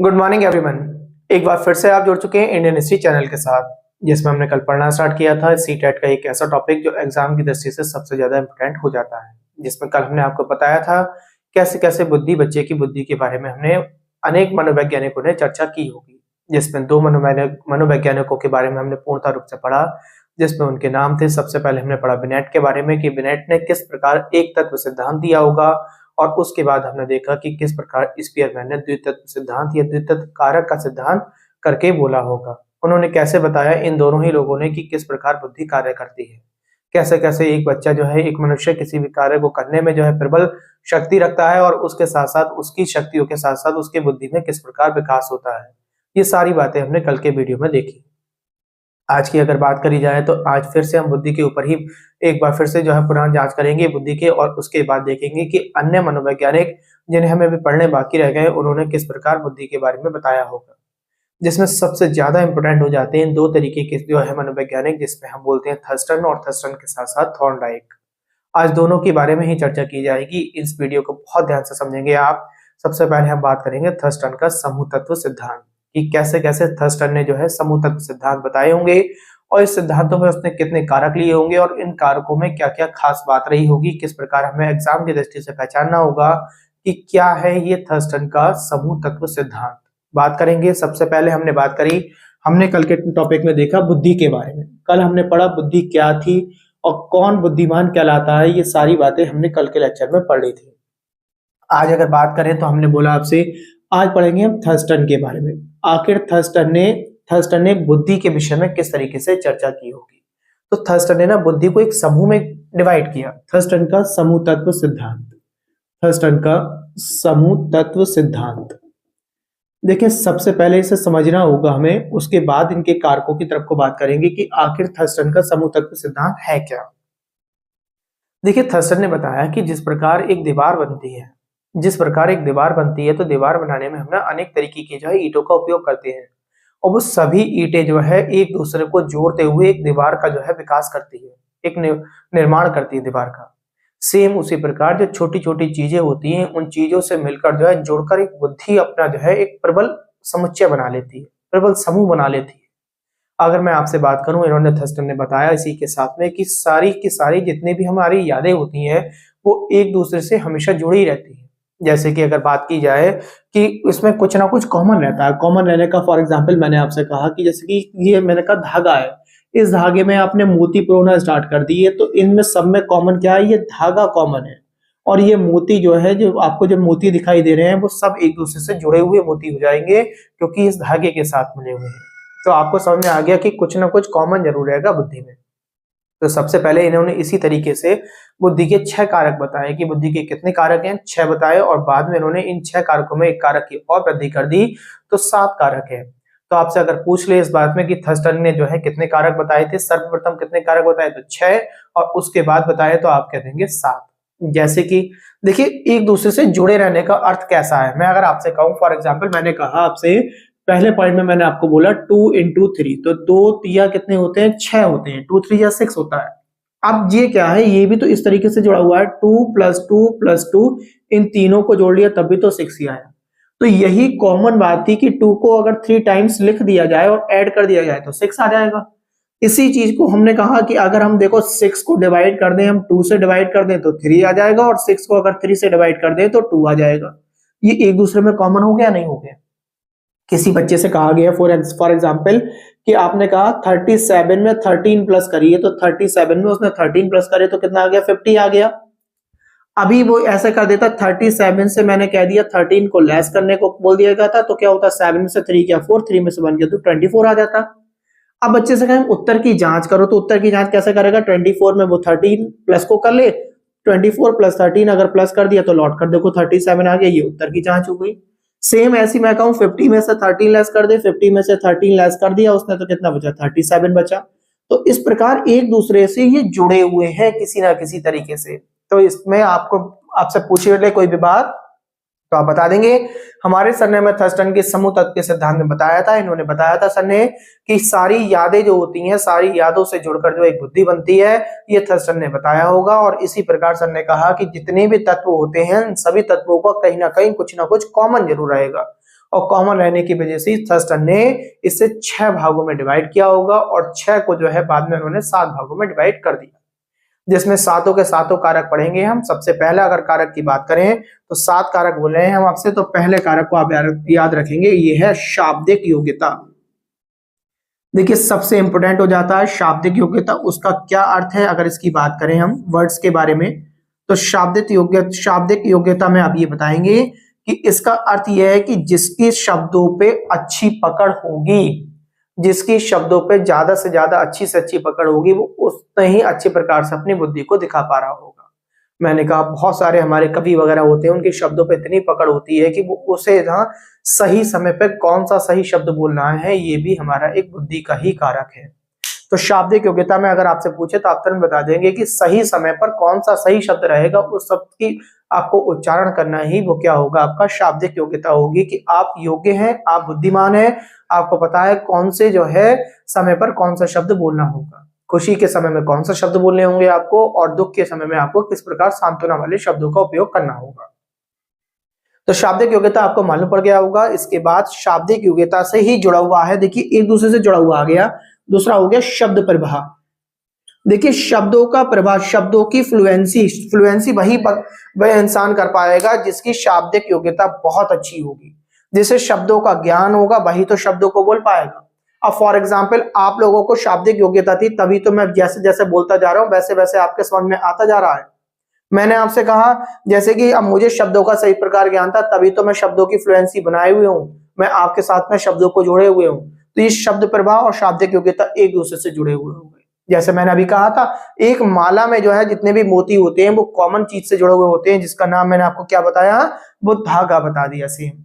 Good morning everyone. एक बार फिर से आप जुड़ चुके हैं इंडियन हिस्ट्री चैनल के साथ, जिसमें हमने कल पढ़ना स्टार्ट किया था सीटेट का एक ऐसा टॉपिक जो एग्जाम की दृष्टि से सबसे ज्यादा इंपोर्टेंट हो जाता है। जिसमें कल हमने आपको बताया था कैसे कैसे बच्चे की बुद्धि के बारे में हमने अनेक मनोवैज्ञानिकों ने चर्चा की होगी, जिसमें दो मनोवैज्ञानिकों के बारे में हमने पूर्णतः रूप से पढ़ा, जिसमें उनके नाम थे। सबसे पहले हमने पढ़ा बिनेट के बारे में कि बिनेट ने किस प्रकार एक तत्व सिद्धांत दिया होगा, और उसके बाद हमने देखा कि किस प्रकार स्पीयरमैन ने द्वितत्व सिद्धांत या द्वितत्व कारक का सिद्धांत करके बोला होगा। उन्होंने कैसे बताया इन दोनों ही लोगों ने कि किस प्रकार बुद्धि कार्य करती है, कैसे कैसे एक बच्चा जो है, एक मनुष्य किसी भी कार्य को करने में जो है प्रबल शक्ति रखता है, और उसके साथ साथ उसकी शक्तियों के साथ साथ उसके बुद्धि में किस प्रकार विकास होता है। ये सारी बातें हमने कल के वीडियो में देखी। आज की अगर बात करी जाए तो आज फिर से हम बुद्धि के ऊपर ही एक बार फिर से जो है पुनः जांच करेंगे बुद्धि के, और उसके बाद देखेंगे कि अन्य मनोवैज्ञानिक जिन्हें हमें भी पढ़ने बाकी रह गए उन्होंने किस प्रकार बुद्धि के बारे में बताया होगा। जिसमें सबसे ज्यादा इंपोर्टेंट हो जाते हैं दो तरीके के जो है मनोवैज्ञानिक, जिसमें हम बोलते हैं थर्स्टन, और थर्स्टन के साथ साथ थॉर्नडाइक। आज दोनों के बारे में ही चर्चा की जाएगी। इस वीडियो को बहुत ध्यान से समझेंगे आप। सबसे पहले हम बात करेंगे थर्स्टन का समूह तत्व सिद्धांत, कि कैसे कैसे थर्स्टन ने जो है समूह तत्व सिद्धांत बताए होंगे, और इस सिद्धांतों में उसने कितने कारक लिए होंगे, और इन कारकों में क्या क्या खास बात रही होगी, किस प्रकार हमें एग्जाम की दृष्टि से पहचानना होगा कि क्या है ये थर्स्टन का समूह तत्व सिद्धांत। बात करेंगे। सबसे पहले हमने बात करी, हमने कल के टॉपिक में देखा बुद्धि के बारे में। कल हमने पढ़ा बुद्धि क्या थी और कौन बुद्धिमान कहलाता है, ये सारी बातें हमने कल के लेक्चर में पढ़ी थी। आज अगर बात करें तो हमने बोला आपसे आज पढ़ेंगे हम थर्स्टन के बारे में। आखिर थर्स्टन ने बुद्धि के विषय में किस तरीके से चर्चा की होगी। तो थर्स्टन ने ना बुद्धि को एक समूह में डिवाइड किया। थर्स्टन का समूह तत्व सिद्धांत, थर्स्टन का समूह तत्व सिद्धांत। देखिए, सबसे पहले इसे समझना होगा हमें, उसके बाद इनके कारकों की तरफ को बात करेंगे कि आखिर थर्स्टन का समूह तत्व सिद्धांत है क्या। देखिए, थर्स्टन ने बताया कि जिस प्रकार एक दीवार बनती है, तो दीवार बनाने में हम ना अनेक तरीके की जो है ईंटों का उपयोग करते हैं, और वो सभी ईंटें जो है एक दूसरे को जोड़ते हुए एक दीवार का जो है विकास करती है, एक निर्माण करती है दीवार का। सेम उसी प्रकार जो छोटी छोटी चीजें होती हैं, उन चीजों से मिलकर जो है जोड़कर एक बुद्धि अपना जो है एक प्रबल समुच्चय बना लेती है, प्रबल समूह बना लेती है। अगर मैं आपसे बात करूं, इन्होंने थर्स्टन ने बताया इसी के साथ में कि सारी की सारी जितनी भी हमारी यादें होती हैं वो एक दूसरे से हमेशा जुड़ी रहती है। जैसे कि अगर बात की जाए कि इसमें कुछ ना कुछ कॉमन रहता है। कॉमन रहने का फॉर एग्जांपल मैंने आपसे कहा कि जैसे कि ये मैंने कहा धागा है, इस धागे में आपने मोती पिरोना स्टार्ट कर दी है, तो इनमें सब में कॉमन क्या है, ये धागा कॉमन है। और ये मोती जो है, जो आपको जब मोती दिखाई दे रहे हैं, वो सब एक दूसरे से जुड़े हुए मोती हो जाएंगे, क्योंकि इस धागे के साथ मिले हुए हैं। तो आपको समझ में आ गया कि कुछ ना कुछ कॉमन जरूर रहेगा बुद्धि में। तो सबसे पहले इन्होंने इसी तरीके से बुद्धि के 6 कारक बताए कि बुद्धि के कितने कारक हैं, 6 बताए, और बाद में इन्होंने इन 6 कारकों में एक कारक की और वृद्धि कर दी, तो 7 कारक है। तो आपसे अगर पूछ ले इस बात में कि थर्स्टन ने जो है कितने कारक बताए थे, सर्वप्रथम कितने कारक बताए, तो 6, और उसके बाद बताए तो आप कह देंगे 7। जैसे कि देखिए, एक दूसरे से जुड़े रहने का अर्थ कैसा है। मैं अगर आपसे कहूं, फॉर एग्जाम्पल मैंने कहा आपसे पहले पॉइंट में, मैंने आपको बोला 2 into 3, तो 2 तिया कितने होते हैं, 6 होते हैं। 2 3 या 6 होता है। अब ये क्या है, ये भी तो इस तरीके से जुड़ा हुआ है, 2 + 2 + 2, इन तीनों को जोड़ लिया तब भी तो 6 ही आया। तो यही कॉमन बात थी कि 2 को अगर 3 टाइम्स लिख दिया जाए और ऐड कर दिया जाए तो 6 आ जाएगा। इसी चीज को हमने कहा कि अगर हम देखो 6 को डिवाइड कर दें, हम 2 से डिवाइड कर दें तो 3 आ जाएगा, और 6 को अगर 3 से डिवाइड कर दें तो 2 आ जाएगा। ये एक दूसरे में कॉमन हो गया, नहीं हो गया। किसी बच्चे से कहा गया फॉर एग्जाम्पल कि आपने कहा 37 में 13 प्लस करिए, तो 37 में उसने 13 प्लस करे तो कितना आ गया, 50 आ गया। अभी वो ऐसे कर देता, 37 से मैंने कह दिया 13 को लेस करने को बोल दिया गया था, तो क्या होता, 7 में से 3 गया 4, 3 में से 1 गया तो 24 आ जाता। अब बच्चे से कहें उत्तर की जांच करो, तो उत्तर की जांच कैसे करेगा, 24 में वो 13 प्लस को कर ले, 24 + 13 अगर प्लस कर दिया तो लौट कर देखो 37 आ गया, ये उत्तर की जांच हो गई। सेम ऐसी मैं कहूं 50 में से 13 लेस कर दे, 50 में से 13 लेस कर दिया उसने, तो कितना बचा, 37 बचा। तो इस प्रकार एक दूसरे से ये जुड़े हुए हैं किसी ना किसी तरीके से। तो इसमें आपसे पूछे कोई भी बात तो आप बता देंगे। हमारे सर ने हमें थर्स्टन के समूह तत्व के सिद्धांत में बताया था। इन्होंने बताया था सर ने कि सारी यादें जो होती हैं, सारी यादों से जुड़कर जो एक बुद्धि बनती है, ये थर्स्टन ने बताया होगा। और इसी प्रकार सर ने कहा कि जितने भी तत्व होते हैं, सभी तत्वों का कहीं ना कहीं कुछ ना कुछ कॉमन जरूर रहेगा, और कॉमन रहने की वजह से थर्स्टन ने इसे 6 भागों में डिवाइड किया होगा और 6 को जो है बाद में उन्होंने 7 भागों में डिवाइड कर दिया, जिसमें सातों के सातों कारक पढ़ेंगे हम। सबसे पहला अगर कारक की बात करें तो 7 कारक बोल रहे हैं हम आपसे, तो पहले कारक को आप याद रखेंगे, ये है शाब्दिक योग्यता। देखिए सबसे इंपोर्टेंट हो जाता है शाब्दिक योग्यता। उसका क्या अर्थ है अगर इसकी बात करें हम वर्ड्स के बारे में, तो शाब्दिक योग्यता में आप ये बताएंगे कि इसका अर्थ यह है कि जिसकी शब्दों पे अच्छी पकड़ होगी, जिसकी शब्दों पे ज्यादा से ज्यादा अच्छी से अच्छी पकड़ होगी, वो उतने ही अच्छे प्रकार से अपनी बुद्धि को दिखा पा रहा होगा। मैंने कहा बहुत सारे हमारे कवि वगैरह होते हैं, उनके शब्दों पे इतनी पकड़ होती है कि वो उसे ना सही समय पे कौन सा सही शब्द बोलना है, ये भी हमारा एक बुद्धि का ही कारक है। तो शाब्दिक योग्यता में अगर आपसे पूछे तो आप तुरंत बता देंगे कि सही समय पर कौन सा सही शब्द रहेगा, उस शब्द की आपको उच्चारण करना ही वो क्या होगा, आपका शाब्दिक योग्यता होगी कि आप योग्य हैं, आप बुद्धिमान हैं, आपको पता है कौन से जो है समय पर कौन सा शब्द बोलना होगा, खुशी के समय में कौन सा शब्द बोलने होंगे आपको, और दुख के समय में आपको किस प्रकार सांत्वना वाले शब्दों का उपयोग करना होगा। तो शाब्दिक योग्यता आपको मालूम पड़ गया होगा। इसके बाद शाब्दिक योग्यता से ही जुड़ा हुआ है, देखिए एक दूसरे से जुड़ा हुआ आ गया, दूसरा हो गया शब्द प्रभा। देखिए शब्दों का प्रभा, शब्दों की फ्लुएंसी वह इंसान कर पाएगा जिसकी शाब्दिक योग्यता बहुत अच्छी होगी, जिसे शब्दों का ज्ञान होगा, वही तो शब्दों को बोल पाएगा। अब फॉर एग्जाम्पल आप लोगों को शाब्दिक योग्यता थी, तभी तो मैं जैसे जैसे बोलता जा रहा हूं वैसे वैसे आपके समझ में आता जा रहा है। मैंने आपसे कहा जैसे कि अब मुझे शब्दों का सही प्रकार ज्ञान था, तभी तो मैं शब्दों की फ्लुएंसी बनाए हुए हूं, मैं आपके साथ में शब्दों को जोड़े हुए हूं। तो ये शब्द प्रभाव और शाब्दिक योग्यता एक दूसरे से जुड़े हुए होंगे। जैसे मैंने अभी कहा था, एक माला में जो है जितने भी मोती होते हैं वो कॉमन चीज से जुड़े हुए होते हैं, जिसका नाम मैंने आपको क्या बताया, वो धागा बता दिया। सेम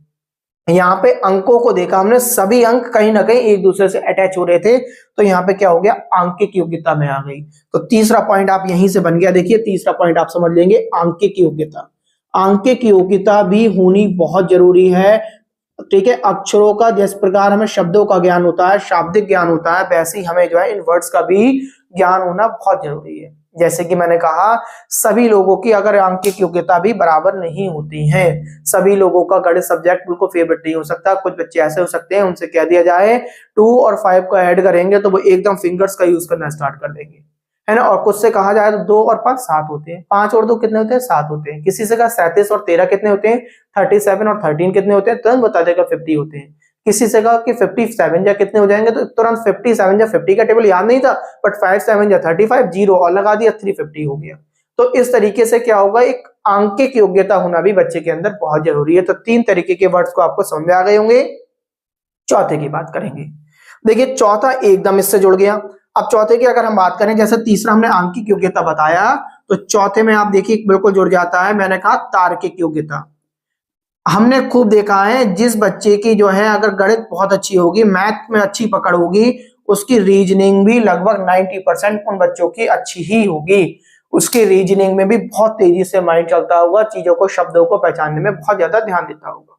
यहाँ पे अंकों को देखा हमने, सभी अंक कहीं ना कहीं एक दूसरे से अटैच हो रहे थे, तो यहाँ पे क्या हो गया, आंकिक योग्यता में आ गई। तो तीसरा पॉइंट आप यहीं से बन गया। देखिए तीसरा पॉइंट आप समझ लेंगे, आंकिक योग्यता। आंकिक योग्यता भी होनी बहुत जरूरी है, ठीक है। अक्षरों का जिस प्रकार हमें शब्दों का ज्ञान होता है, शाब्दिक ज्ञान होता है, वैसे ही हमें जो है इन वर्ड्स का भी ज्ञान होना बहुत जरूरी है। जैसे कि मैंने कहा सभी लोगों की अगर आंकिक योग्यता भी बराबर नहीं होती है, सभी लोगों का गणित सब्जेक्ट बिल्कुल फेवरेट नहीं हो सकता। कुछ बच्चे ऐसे हो सकते हैं उनसे कह दिया जाए 2 और 5 को ऐड करेंगे तो वो एकदम फिंगर्स का यूज करना स्टार्ट कर देंगे, है ना। और कुछ से कहा जाए तो 2 और 5 7 होते हैं, 5 और 2 कितने होते हैं, 7 होते हैं। किसी से कहा 37 और 13 कितने होते हैं, 37 और 13 कितने होते हैं, तुरंत बता देगा 50 होते हैं। किसी से कहा कि 57 या कितने हो जाएंगे, तो तुरंत 57 या 50 का टेबल याद नहीं था, बट 57 या 35 जीरो और लगा दिया, 350 हो गया। तो इस तरीके से क्या होगा, एक आंकिक योग्यता होना भी बच्चे के अंदर बहुत जरूरी है। तो 3 तरीके के वर्ड्स को आपको समझ में आ गए होंगे। चौथे की बात करेंगे। देखिए चौथा एकदम इससे जुड़ गया। अब चौथे की अगर हम बात करें, जैसे तीसरा हमने आंकिक योग्यता बताया, तो चौथे में आप देखिए बिल्कुल जुड़ जाता है, मैंने कहा तार्किक योग्यता। हमने खूब देखा है जिस बच्चे की जो है अगर गणित बहुत अच्छी होगी, मैथ में अच्छी पकड़ होगी, उसकी रीजनिंग भी लगभग 90% उन बच्चों की अच्छी ही होगी। उसकी रीजनिंग में भी बहुत तेजी से माइंड चलता होगा, चीजों को शब्दों को पहचानने में बहुत ज्यादा ध्यान देता होगा।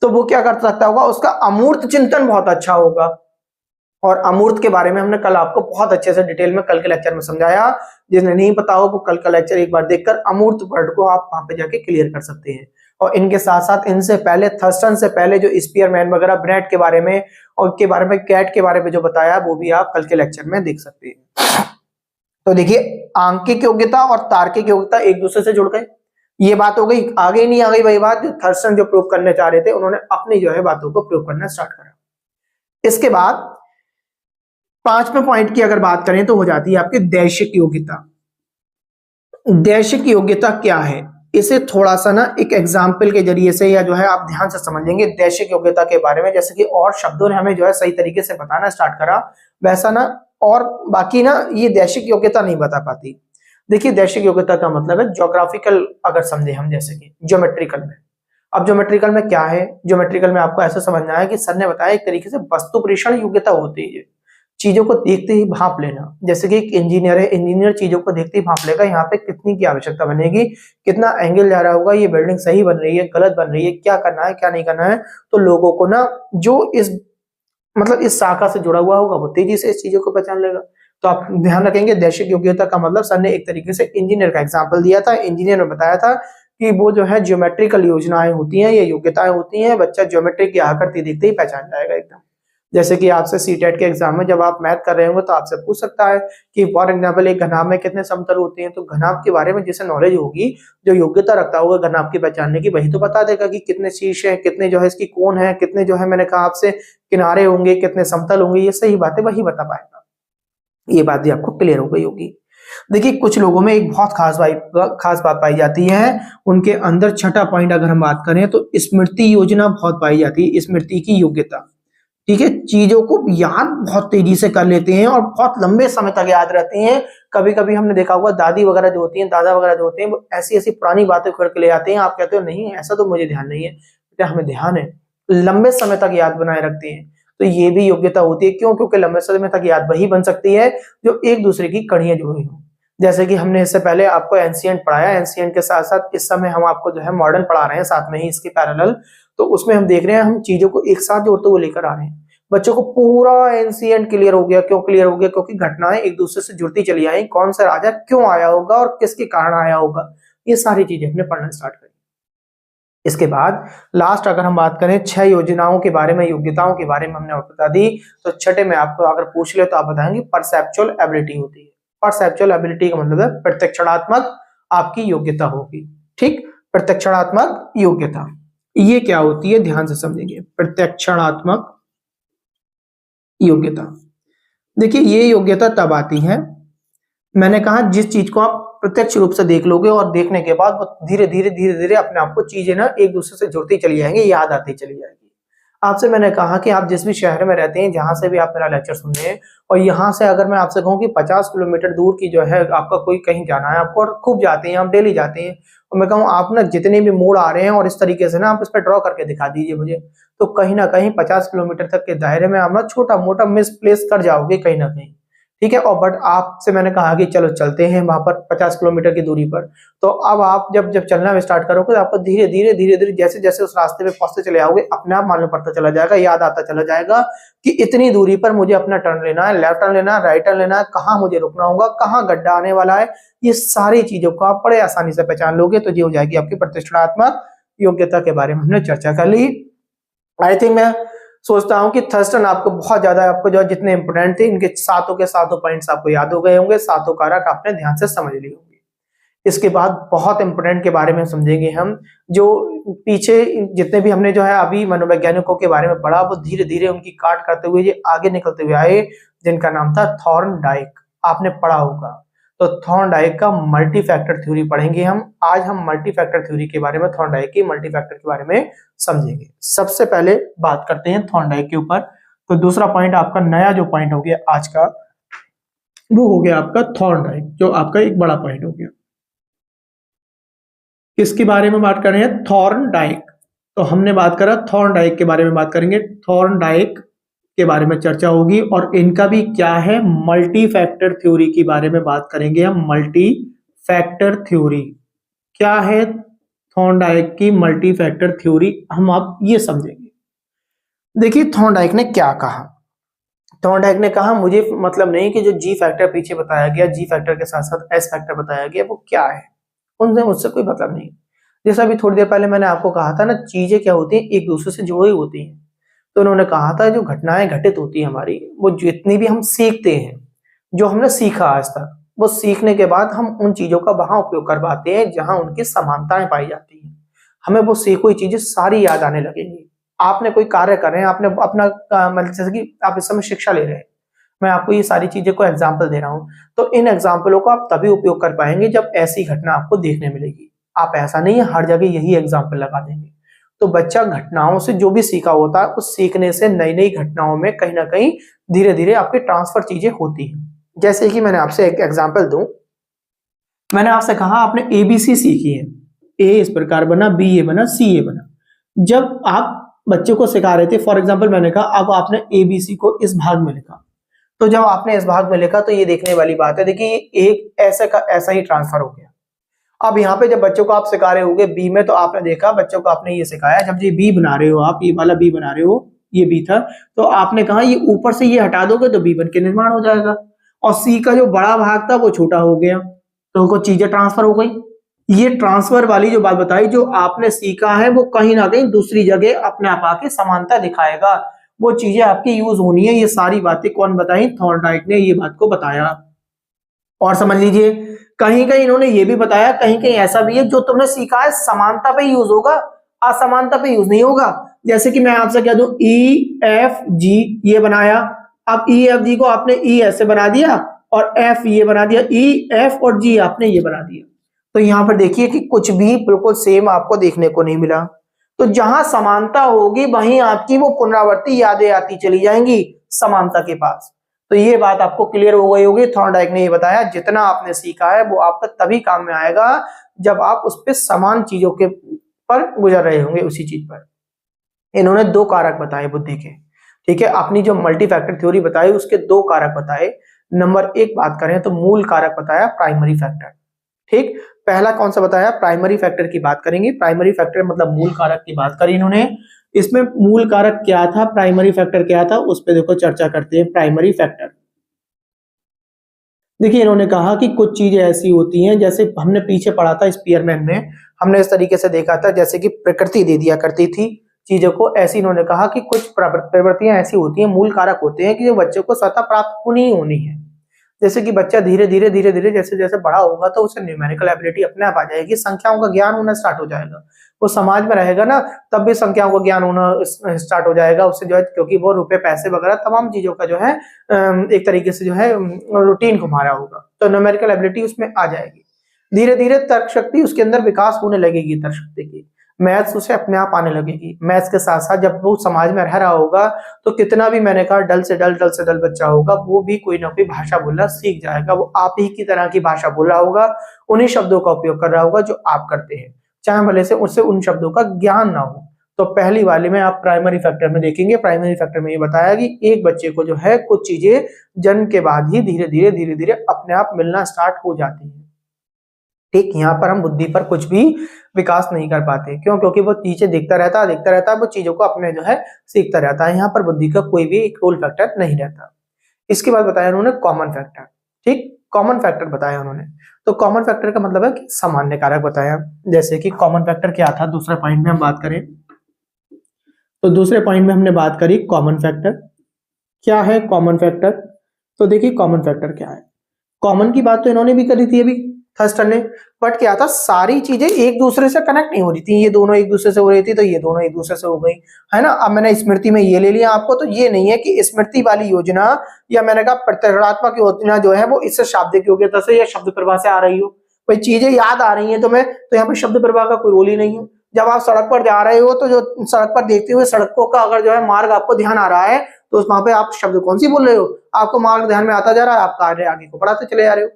तो वो क्या कर सकता होगा, उसका अमूर्त चिंतन बहुत अच्छा होगा। और अमूर्त के बारे में हमने कल आपको बहुत अच्छे से डिटेल में कल के लेक्चर में समझाया। जिन्हें नहीं पता हो वो कल का लेक्चर एक बार देखकर अमूर्त वर्ड को आप वहां पे जाके क्लियर कर सकते हैं। और इनके साथ साथ इनसे पहले थर्स्टन से पहले जो स्पीयरमैन वगैरह ब्रेड के बारे में और के बारे में कैट के बारे में जो बताया वो भी आप कल के लेक्चर में देख सकते हैं। तो देखिए आंकिक योग्यता और तार्किक योग्यता एक दूसरे से जुड़ गए, ये बात हो गई। आगे नहीं आ गई वही बात जो थर्स्टन जो प्रूव करने चाह रहे थे, उन्होंने अपनी जो है बातों को प्रूव करना स्टार्ट करा। इसके बाद 5वें पॉइंट की अगर बात करें तो हो जाती है आपकी दैशिक योग्यता। दैशिक योग्यता क्या है, इसे थोड़ा सा ना एक एग्जाम्पल के जरिए से या जो है आप ध्यान से समझ लेंगे दैशिक योग्यता के बारे में। जैसे कि और शब्दों ने हमें जो है सही तरीके से बताना स्टार्ट करा, वैसा ना और बाकी ना ये दैशिक योग्यता नहीं बता पाती। देखिए दैशिक योग्यता का मतलब है ज्योग्राफिकल, अगर समझे हम जैसे कि ज्योमेट्रिकल में। अब ज्योमेट्रिकल में क्या है, ज्योमेट्रिकल में आपको ऐसा समझना है कि सर ने बताया एक तरीके से वस्तु परीक्षण योग्यता होती है, चीजों को देखते ही भांप लेना। जैसे कि एक इंजीनियर है, इंजीनियर चीजों को देखते ही भांप लेगा यहाँ पे कितनी की आवश्यकता बनेगी, कितना एंगल जा रहा होगा, ये बिल्डिंग सही बन रही है गलत बन रही है, क्या करना है क्या नहीं करना है। तो लोगों को ना जो इस मतलब इस शाखा से जुड़ा हुआ होगा वो तेजी से इस चीजों को पहचान लेगा। तो आप ध्यान रखेंगे दैशिक योग्यता का मतलब सर ने एक तरीके से इंजीनियर का एग्जाम्पल दिया था। इंजीनियर ने बताया था कि वो जो है ज्योमेट्रिकल योजनाएं होती हैं, ये योग्यताएं होती हैं, बच्चा ज्योमेट्री की आकृति देखते ही पहचान जाएगा एकदम। जैसे कि आपसे सीटेट के एग्जाम में जब आप मैथ कर रहे होंगे तो आपसे पूछ सकता है कि फॉर एग्जाम्पल एक घनाभ में कितने समतल होते हैं, तो घनाभ के बारे में जिसे नॉलेज होगी, जो योग्यता रखता होगा घनाभ की पहचानने की, वही तो बता देगा कि कितने शीर्ष है, कितने जो है इसकी कोण है, कितने जो है मैंने कहा आपसे किनारे होंगे, कितने समतल होंगे, ये सही बात है वही बता पाएगा। ये बात भी आपको क्लियर हो गई होगी। देखिए कुछ लोगों में एक बहुत खास बात पाई जाती है, उनके अंदर छठा पॉइंट अगर हम बात करें तो स्मृति योजना बहुत पाई जाती है, स्मृति की योग्यता। ठीक है, चीजों को याद बहुत तेजी से कर लेते हैं और बहुत लंबे समय तक याद रहती हैं। कभी कभी हमने देखा होगा दादी वगैरह जो होती हैं, दादा वगैरह जो होते हैं, वो ऐसी ऐसी पुरानी बातें करके ले आते हैं, आप कहते हो नहीं ऐसा तो मुझे ध्यान नहीं है, बेटा हमें ध्यान है, लंबे समय तक याद बनाए रखते हैं। तो ये भी योग्यता होती है, क्यों? क्योंकि लंबे समय तक याद वही बन सकती है जो एक दूसरे की कड़ियां जुड़ी हों। जैसे कि हमने इससे पहले आपको एंशिएंट पढ़ाया, एंशिएंट के साथ साथ इस समय हम आपको जो है मॉडर्न पढ़ा रहे हैं साथ में ही इसके पैरेलल। तो उसमें हम देख रहे हैं हम चीजों को एक साथ जोड़ते हुए लेकर आ रहे हैं। बच्चों को पूरा एंशिएंट क्लियर हो गया। क्यों क्लियर हो गया? क्योंकि घटनाएं एक दूसरे से जुड़ती चली आई, कौन सा राजा क्यों आया होगा और किसके कारण आया होगा, ये सारी चीजें हमने पढ़ना स्टार्ट करी। इसके बाद लास्ट अगर हम बात करें 6 योजनाओं के बारे में, योग्यताओं के बारे में हमने बता दी, तो छठे में आपको अगर पूछ ले तो आप बताएंगे परसेप्चुअल एबिलिटी होती है। परसेप्चुअल एबिलिटी का मतलब है प्रत्यक्षणात्मक आपकी योग्यता होगी। ठीक, प्रत्यक्षणात्मक योग्यता ये क्या होती है, ध्यान से समझेंगे। प्रत्यक्षणात्मक योग्यता, देखिए ये योग्यता तब आती है, मैंने कहा जिस चीज को आप प्रत्यक्ष रूप से देख लोगे और देखने के बाद वो धीरे धीरे अपने आप को चीजें ना एक दूसरे से जुड़ती चली जाएंगी, याद आती चली जाएगी। आपसे मैंने कहा कि आप जिस भी शहर में रहते हैं, जहां से भी आप मेरा लेक्चर सुन रहे हैं, और यहाँ से अगर मैं आपसे कहूँ कि 50 किलोमीटर दूर की जो है आपका कोई कहीं जाना है आपको, और खूब जाते हैं आप, डेली जाते हैं, और मैं कहूँ आप ना जितने भी मोड़ आ रहे हैं और इस तरीके से ना आप इस पर ड्रॉ करके दिखा दीजिए मुझे, तो कहीं ना कहीं 50 किलोमीटर तक के दायरे में आप ना छोटा मोटा मिसप्लेस कर जाओगे कहीं ना कहीं। ठीक है, और बट आपसे मैंने कहा कि चलो चलते हैं वहां पर 50 किलोमीटर की दूरी पर, तो अब आप जब चलना स्टार्ट करोगे तो आपको धीरे धीरे जैसे जैसे उस रास्ते पे पहुंचते चले आओगे, अपने आप मालूम पड़ता चला जाएगा, याद आता चला जाएगा कि इतनी दूरी पर मुझे अपना टर्न लेना है, लेफ्ट टर्न लेना है, राइट टर्न लेना है, कहाँ मुझे रुकना होगा, कहाँ गड्ढा आने वाला है, ये सारी चीजों को आप बड़े आसानी से पहचान लोगे। तो ये हो जाएगी आपकी प्रतिष्ठात्मक योग्यता के बारे में हमने चर्चा कर ली। आई थिंक मैं सोचता हूं कि थर्स्टन आपको बहुत ज्यादा, आपको जो जितने इंपोर्टेंट थे इनके सातों के सातों पॉइंट्स आपको याद हो गए होंगे, सातों कारक आपने ध्यान से समझ लिए होंगे। इसके बाद बहुत इंपोर्टेंट के बारे में समझेंगे हम, जो पीछे जितने भी हमने जो है अभी मनोवैज्ञानिकों के बारे में पढ़ा, वो धीरे धीरे उनकी काट करते हुए ये आगे निकलते हुए आए, जिनका नाम था थॉर्नडाइक, आपने पढ़ा होगा। तो थॉर्नडाइक का मल्टी फैक्टर थ्योरी पढ़ेंगे हम आज। हम मल्टी फैक्टर थ्योरी के बारे में, थॉर्नडाइक की मल्टी फैक्टर के बारे में समझेंगे। सबसे पहले बात करते हैं थॉर्नडाइक के ऊपर। तो दूसरा पॉइंट आपका नया जो पॉइंट हो गया आज का, वो हो गया आपका थॉर्नडाइक, जो आपका एक बड़ा पॉइंट हो गया। किसके बारे में बात कर रहे हैं? थॉर्नडाइक। तो हमने बात करा थॉर्नडाइक के बारे में बात करेंगे, थॉर्नडाइक के बारे में चर्चा होगी, और इनका भी क्या है, मल्टी फैक्टर थ्योरी के बारे में बात करेंगे हम। मल्टी फैक्टर थ्योरी क्या है, थॉर्नडाइक की मल्टी फैक्टर थ्योरी हम आप ये समझेंगे। देखिए थॉर्नडाइक ने क्या कहा, थॉर्नडाइक ने कहा मुझे मतलब नहीं कि जो जी फैक्टर पीछे बताया गया, जी फैक्टर के साथ साथ एस फैक्टर बताया गया, वो क्या है, उनसे मुझसे कोई मतलब नहीं। जैसा अभी थोड़ी देर पहले मैंने आपको कहा था ना, चीजें क्या होती हैं, एक दूसरे से जुड़ी होती हैं। तो उन्होंने कहा था जो घटनाएं घटित होती है हमारी, वो जितनी भी हम सीखते हैं, जो हमने सीखा आज तक, वो सीखने के बाद हम उन चीजों का वहां उपयोग कर पाते हैं जहां उनकी समानताएं पाई जाती हैं। हमें वो सीखी हुई चीजें सारी याद आने लगेंगी। आपने कोई कार्य कर रहे हैं, आपने अपना मतलब जैसे कि आप इस समय शिक्षा ले रहे हैं, मैं आपको ये सारी चीजें को एग्जाम्पल दे रहा हूँ, तो इन एग्जाम्पलों को आप तभी उपयोग कर पाएंगे जब ऐसी घटना आपको देखने मिलेगी। आप ऐसा नहीं है हर जगह यही एग्जाम्पल लगा देंगे। तो बच्चा घटनाओं से जो भी सीखा होता है, उस सीखने से नई नई घटनाओं में कहीं ना कहीं धीरे धीरे आपके ट्रांसफर चीजें होती हैं। जैसे कि मैंने आपसे एक एग्जांपल दूं, मैंने आपसे कहा आपने एबीसी सीखी है, ए इस प्रकार बना, बी ये बना, सी ये बना। जब आप बच्चों को सिखा रहे थे, फॉर एग्जांपल मैंने कहा अब आपने एबीसी को इस भाग में लिखा, तो जब आपने इस भाग में लिखा तो ये देखने वाली बात है, देखिए एक ऐसा का ऐसा ही ट्रांसफर हो गया। अब यहाँ पे जब बच्चों को आप सिखा रहे होगे बी में, तो आपने देखा बच्चों को आपने ये सिखाया, जब ये बी बना रहे हो आप, ये वाला बी बना रहे हो, ये बी था, तो आपने कहा ये ऊपर से ये हटा दोगे तो बी बन के निर्माण हो जाएगा, और सी का जो बड़ा भाग था वो छोटा हो गया, तो कुछ चीजें ट्रांसफर हो गई। ये ट्रांसफर वाली जो बात बताई, जो आपने सीखा है वो कहीं ना कहीं दूसरी जगह अपने आप आके समानता दिखाएगा, वो चीजें आपकी यूज होनी है। ये सारी बातें कौन बताई? थॉर्नडाइक ने ये बात को बताया। और समझ लीजिए, कहीं कहीं इन्होंने ये भी बताया, कहीं कहीं ऐसा भी है जो तुमने सीखा है समानता पे यूज होगा, असमानता पे यूज नहीं होगा। जैसे कि मैं आपसे कह दूं ई एफ जी, ये बनाया, अब ई एफ जी को आपने ई ऐसे बना दिया और एफ ये बना दिया, ई एफ और जी आपने ये बना दिया। तो यहां पर देखिए कि कुछ भी बिल्कुल सेम आपको देखने को नहीं मिला। तो जहां समानता होगी वहीं आपकी वो पुनरावृत्ति यादें आती चली जाएंगी समानता के पास। तो ये बात आपको क्लियर हो गई होगी। थॉर्नडाइक ने ये बताया जितना आपने सीखा है वो आपका तभी काम में आएगा जब आप उस पे समान चीजों के पर गुजर रहे होंगे, उसी चीज पर। इन्होंने दो कारक बताए बुद्धि के, ठीक है। अपनी जो मल्टी फैक्टर थ्योरी बताई उसके दो कारक बताए। नंबर एक बात करें तो मूल कारक बताया प्राइमरी फैक्टर, ठीक। पहला कौन सा बताया? प्राइमरी फैक्टर की बात करेंगे। प्राइमरी फैक्टर मतलब मूल कारक की बात करी इन्होंने। इसमें मूल कारक क्या था, प्राइमरी फैक्टर क्या था, उस पर देखो चर्चा करते हैं। प्राइमरी फैक्टर, देखिए इन्होंने कहा कि कुछ चीजें ऐसी होती हैं, जैसे हमने पीछे पढ़ा था स्पीयरमैन में, हमने इस तरीके से देखा था जैसे कि प्रकृति दे दिया करती थी चीजों को, ऐसी इन्होंने कहा कि कुछ प्रवृत्तियां ऐसी होती हैं, मूल कारक होते हैं कि जो बच्चे को स्वतः प्राप्त होनी ही होनी है। जैसे कि बच्चा धीरे धीरे जैसे जैसे बड़ा होगा तो उसे न्यूमेरिकल एबिलिटी अपने आप आ जाएगी, संख्याओं का ज्ञान होना स्टार्ट हो जाएगा। वो समाज में रहेगा ना, तब भी संख्याओं का ज्ञान होना स्टार्ट हो जाएगा उससे, जो है, क्योंकि वो रुपए पैसे वगैरह तमाम चीजों का जो है एक तरीके से जो है रूटीन घुमा रहा होगा, तो न्यूमेरिकल एबिलिटी उसमें आ जाएगी। धीरे धीरे तर्क शक्ति उसके अंदर विकास होने लगेगी, तर्क शक्ति की, मैथ्स उसे अपने आप आने लगेगी। मैथ्स के साथ साथ जब वो समाज में रह रहा होगा तो कितना भी, मैंने कहा, डल से डल बच्चा होगा, वो भी कोई ना कोई भाषा बोलना सीख जाएगा। वो आप ही की तरह की भाषा बोल रहा होगा, उन्हीं शब्दों का उपयोग कर रहा होगा जो आप करते हैं, चाहे भले से उससे उन शब्दों का ज्ञान ना हो। तो पहली वाली में आप प्राइमरी फैक्टर में देखेंगे, प्राइमरी फैक्टर में ये बताया कि एक बच्चे को जो है कुछ चीजें जन्म के बाद ही धीरे धीरे अपने आप मिलना स्टार्ट हो जाती है, ठीक। यहाँ पर हम बुद्धि पर कुछ भी विकास नहीं कर पाते, क्यों? क्योंकि वो चीजें देखता रहता है, वो चीजों को अपने जो है सीखता रहता है। यहाँ पर बुद्धि का कोई भी एक रोल फैक्टर नहीं रहता। इसके बाद बताया उन्होंने कॉमन फैक्टर, ठीक। कॉमन फैक्टर बताया उन्होंने। तो कॉमन फैक्टर का मतलब है कि सामान्य कारक बताया। जैसे कि कॉमन फैक्टर क्या था, दूसरे पॉइंट में हम बात करें तो दूसरे पॉइंट में हमने बात करी कॉमन फैक्टर क्या है। कॉमन फैक्टर, तो देखिए कॉमन फैक्टर क्या है। कॉमन की बात तो इन्होंने भी करी थी अभी थर्स्टन ने, बट क्या था, सारी चीजें एक दूसरे से कनेक्ट नहीं हो रही थी। ये दोनों एक दूसरे से हो रही थी तो ये दोनों एक दूसरे से हो गई, है ना। अब मैंने स्मृति में ये ले लिया आपको, तो ये नहीं है कि स्मृति वाली योजना या मैंने कहा प्रत्यक्षात्मक योजना जो है वो इससे शाब्दिक योग्यता से या शब्द प्रवाह से आ रही हो। कोई चीजें याद आ रही है तुम्हें, तो यहाँ पे शब्द प्रवाह का कोई रोल ही नहीं है। जब आप सड़क पर जा रहे हो तो जो सड़क पर देखते हुए सड़कों का अगर जो है मार्ग आपको ध्यान आ रहा है तो वहां पे आप शब्द कौन सी बोल रहे हो, आपको मार्ग ध्यान में आता जा रहा है, आप कार्य आगे को बढ़ाते चले जा रहे हो।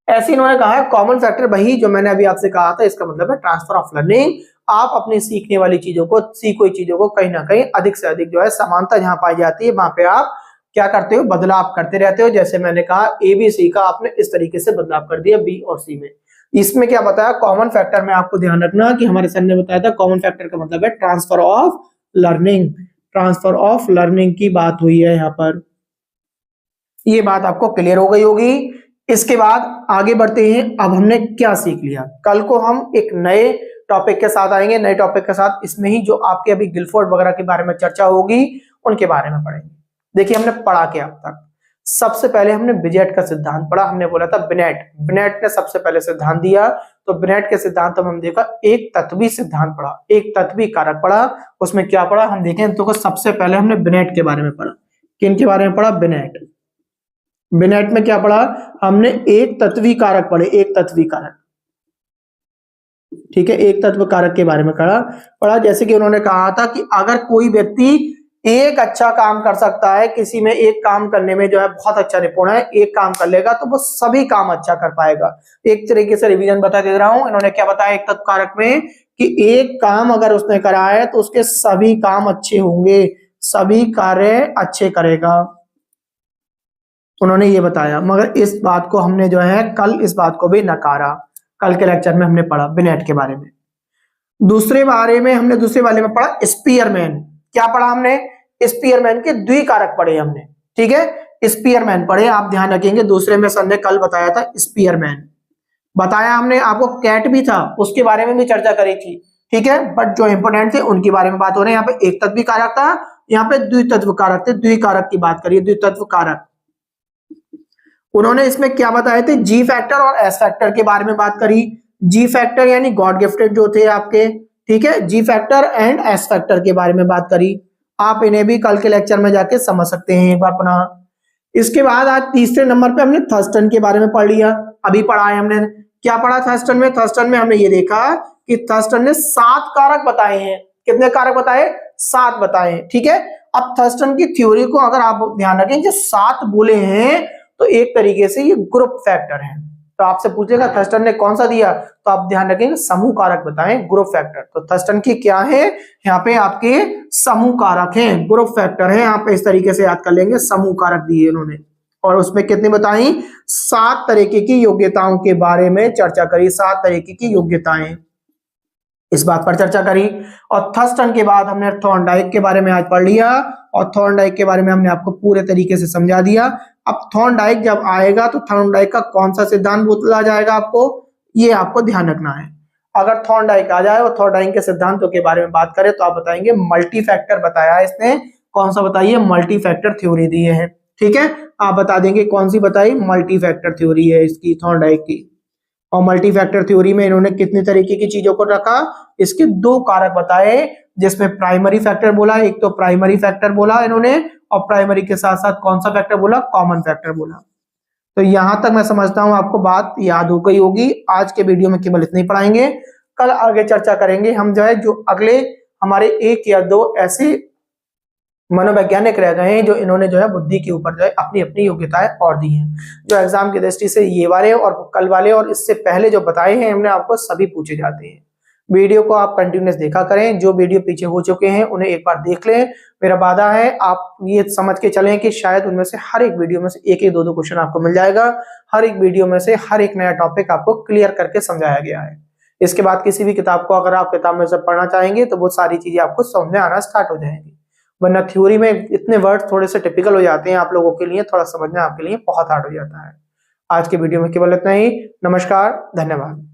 ऐसे इन्होंने कहा है कॉमन फैक्टर वही जो मैंने अभी आपसे कहा था, इसका मतलब है ट्रांसफर ऑफ लर्निंग। आप अपने सीखने वाली चीजों को, सीखी हुई चीजों को कहीं ना कहीं अधिक से अधिक जो है समानता जहां पाई जाती है वहां पे आप क्या करते हो, बदलाव करते रहते हो। जैसे मैंने कहा ABC का आपने इस तरीके से बदलाव कर दिया B और C में। इसमें क्या बताया, कॉमन फैक्टर में आपको ध्यान रखना कि हमारे सर ने बताया था कॉमन फैक्टर का मतलब है transfer of learning. Transfer of learning की बात हुई है यहाँ पर, ये बात आपको क्लियर हो गई होगी। इसके बाद आगे बढ़ते हैं। अब हमने क्या सीख लिया, कल को हम एक नए टॉपिक के साथ आएंगे, नए टॉपिक के साथ। इसमें ही जो आपके अभी गिलफोर्ड वगैरह के बारे में चर्चा होगी उनके बारे में पढ़ेंगे। देखिए हमने पढ़ा क्या अब तक। सबसे पहले हमने बिजेट का सिद्धांत पढ़ा, हमने बोला था बिनेट, बिनेट ने सबसे पहले सिद्धांत दिया। तो बिनेट के सिद्धांत में हम देखा एक तत्वी सिद्धांत पढ़ा, एक तत्वी कारक पढ़ा। उसमें क्या पढ़ा हम देखें तो सबसे पहले हमने बिनेट के बारे में पढ़ा। किन के बारे में पढ़ा? बिनेट। बिनेट में क्या पढ़ा हमने? एक तत्वी कारक पढ़े, एक तत्वी कारक, ठीक है। एक तत्व कारक के बारे में पढ़ा। जैसे कि उन्होंने कहा था कि अगर कोई व्यक्ति एक अच्छा काम कर सकता है, किसी में एक काम करने में जो है बहुत अच्छा निपुण है, एक काम कर लेगा तो वो सभी काम अच्छा कर पाएगा। एक तरीके से रिवीजन बता दे रहा हूं। इन्होंने क्या बताया एक तत्व कारक में कि एक काम अगर उसने करा है तो उसके सभी काम अच्छे होंगे, सभी कार्य अच्छे करेगा, उन्होंने ये बताया। मगर इस बात को हमने जो है कल इस बात को भी नकारा। कल के लेक्चर में हमने पढ़ा बिनेट के बारे में। दूसरे वाले में पढ़ा स्पीयरमैन। क्या पढ़ा हमने? स्पीयरमैन के द्विकारक पढ़े हमने, ठीक है। स्पीयरमैन पढ़े, आप ध्यान रखेंगे। दूसरे में सर ने कल बताया था स्पीयरमैन, बताया हमने आपको, कैट भी था, उसके बारे में भी चर्चा करी थी, ठीक है। बट जो इंपोर्टेंट थे उनके बारे में बात हो रही है। यहाँ पे एक तत्वी कारक था, यहाँ पे द्वितत्व कारक थे, द्विकारक की बात करिए, द्वितत्व कारक। उन्होंने इसमें क्या बताए थे, जी फैक्टर और एस फैक्टर के बारे में बात करी। जी फैक्टर यानी गॉड गिफ्टेड जो थे आपके, ठीक है, जी फैक्टर एंड एस फैक्टर के बारे में बात करी। आप इन्हें भी कल के लेक्चर में जाके समझ सकते हैं एक बार पुनः। इसके बाद आज तीसरे नंबर पे हमने थर्स्टन के बारे में पढ़ लिया, अभी पढ़ा है हमने। क्या पढ़ा थर्स्टन में? थर्स्टन में हमने ये देखा कि थर्स्टन ने 7 कारक बताए हैं। कितने कारक बताए? 7 बताए हैं, ठीक है। अब थर्स्टन की थ्योरी को अगर आप ध्यान रखें, जो 7 बोले हैं तो एक तरीके से ये ग्रुप फैक्टर है। तो आपसे पूछेगा थर्स्टन ने कौन सा दिया, तो आप ध्यान रखेंगे समूह कारक बताएं, ग्रुप फैक्टर। तो थर्स्टन की क्या है, यहाँ पे आपके समूह कारक हैं, ग्रुप फैक्टर है। यहाँ पे इस तरीके से याद कर लेंगे, समूह कारक दिए इन्होंने। और उसमें कितनी बताई? 7 तरीके की योग्यताओं के बारे में चर्चा करी, 7 तरीके की योग्यताएं, इस बात पर चर्चा करी। और थर्स्टन के बाद हमने थॉर्नडाइक के बारे में आज पढ़ लिया, और थॉर्नडाइक के बारे में हमने आपको पूरे तरीके से समझा दिया। अब थॉर्नडाइक जब आएगा तो थॉर्नडाइक का कौन सा सिद्धांत बोला जाएगा आपको, ये आपको ध्यान रखना है। अगर थॉर्नडाइक आ जाए और थॉर्नडाइक के सिद्धांतों के बारे में बात करें तो आप बताएंगे मल्टी फैक्टर बताया है इसने। कौन सा बताइए? मल्टी फैक्टर थ्योरी दी है, ठीक है। आप बता देंगे कौन सी बताई? मल्टी फैक्टर थ्योरी है इसकी, थॉर्नडाइक की। और मल्टी फैक्टर थ्योरी में इन्होंने कितनी तरीके की चीजों को रखा? इसके 2 कारक बताए, जिसमें प्राइमरी फैक्टर बोला, एक तो प्राइमरी फैक्टर बोला इन्होंने, और प्राइमरी के साथ साथ कौन सा फैक्टर बोला? कॉमन फैक्टर बोला। तो यहां तक मैं समझता हूं आपको बात याद हो गई होगी। आज के वीडियो में केवल इतना ही पढ़ाएंगे, कल आगे चर्चा करेंगे हम जो है, जो अगले हमारे 1 या 2 ऐसे मनोवैज्ञानिक रह गए हैं जो इन्होंने जो है बुद्धि के ऊपर जो है अपनी अपनी योग्यताएं और दी हैं, जो एग्जाम की दृष्टि से ये वाले और कल वाले और इससे पहले जो बताए हैं हमने आपको, सभी पूछे जाते हैं। वीडियो को आप कंटिन्यूस देखा करें, जो वीडियो पीछे हो चुके हैं उन्हें एक बार देख लें। मेरा वादा है आप ये समझ के चलें कि शायद उनमें से हर एक वीडियो में से 1-1, 2-2 क्वेश्चन आपको मिल जाएगा। हर एक वीडियो में से हर एक नया टॉपिक आपको क्लियर करके समझाया गया है। इसके बाद किसी भी किताब को अगर आप किताब में से पढ़ना चाहेंगे तो वो सारी चीजें आपको समझ में आना स्टार्ट हो जाएंगी। वरना थ्योरी में इतने वर्ड थोड़े से टिपिकल हो जाते हैं आप लोगों के लिए, थोड़ा समझना आपके लिए बहुत हार्ड हो जाता है। आज के वीडियो में केवल इतना ही। नमस्कार, धन्यवाद।